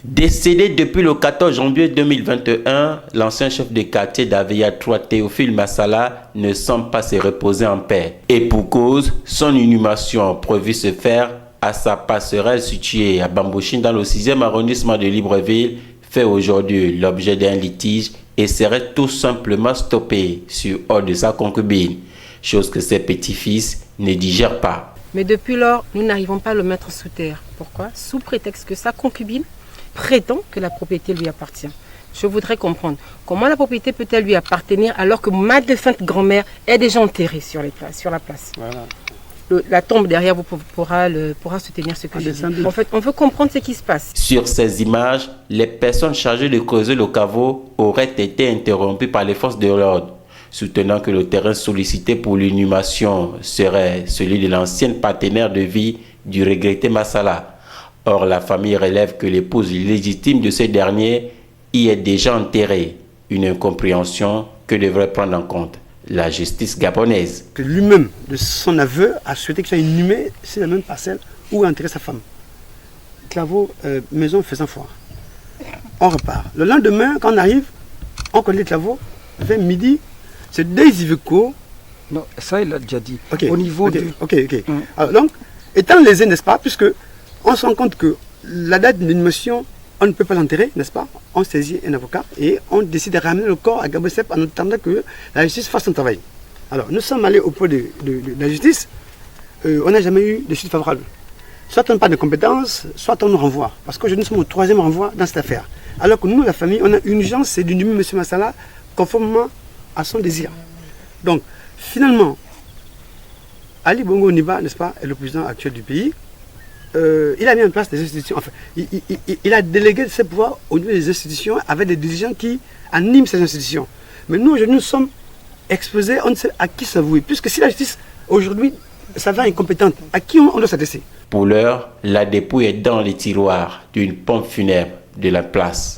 Décédé depuis le 14 janvier 2021, l'ancien chef de quartier d'Avia 3, Théophile Massala, ne semble pas se reposer en paix. Et pour cause, son inhumation prévue se faire à sa passerelle située à Bambouchine dans le 6e arrondissement de Libreville fait aujourd'hui l'objet d'un litige et serait tout simplement stoppé sur ordre de sa concubine, chose que ses petits-fils ne digèrent pas. Mais depuis lors, nous n'arrivons pas à le mettre sous terre. Pourquoi? Sous prétexte que sa concubine prétend que la propriété lui appartient. Je voudrais comprendre comment la propriété peut-elle lui appartenir alors que ma défunte grand-mère est déjà enterrée sur la place. Voilà. La tombe derrière vous pourra soutenir ce que je dis. En fait, on veut comprendre ce qui se passe. Sur ces images, les personnes chargées de creuser le caveau auraient été interrompues par les forces de l'ordre, soutenant que le terrain sollicité pour l'inhumation serait celui de l'ancienne partenaire de vie du regretté Massala. Or, la famille relève que l'épouse légitime de ce dernier y est déjà enterrée. Une incompréhension que devrait prendre en compte la justice gabonaise. Que lui-même, de son aveu, a souhaité qu'il soit inhumé sur la même parcelle où a enterré sa femme. Travaux, maison faisant foi. On repart. Le lendemain, quand on arrive, on connaît les travaux, vers midi, c'est des Iveco. Non, ça il l'a déjà dit. Okay, au niveau du... Alors, donc, étant lésé, n'est-ce pas, puisque on se rend compte que la date d'inhumation, on ne peut pas l'enterrer, n'est-ce pas? On saisit un avocat et on décide de ramener le corps à Gabosep en attendant que la justice fasse son travail. Alors, nous sommes allés auprès de la justice, on n'a jamais eu de suite favorable. Soit on n'a pas de compétences, soit on nous renvoie. Parce qu'aujourd'hui, nous sommes au 3e renvoi dans cette affaire. Alors que nous, la famille, on a une urgence, c'est d'inhumer M. Massala conformément à son désir. Donc, finalement, Ali Bongo Niba, n'est-ce pas, est le président actuel du pays. Il a mis en place des institutions, enfin, il a délégué ses pouvoirs au niveau des institutions avec des dirigeants qui animent ces institutions. Mais nous, aujourd'hui, nous sommes exposés, on ne sait à qui s'avouer. Puisque si la justice, aujourd'hui, s'avère incompétente, à qui on doit s'adresser? Pour l'heure, la dépouille est dans les tiroirs d'une pompe funèbre de la place.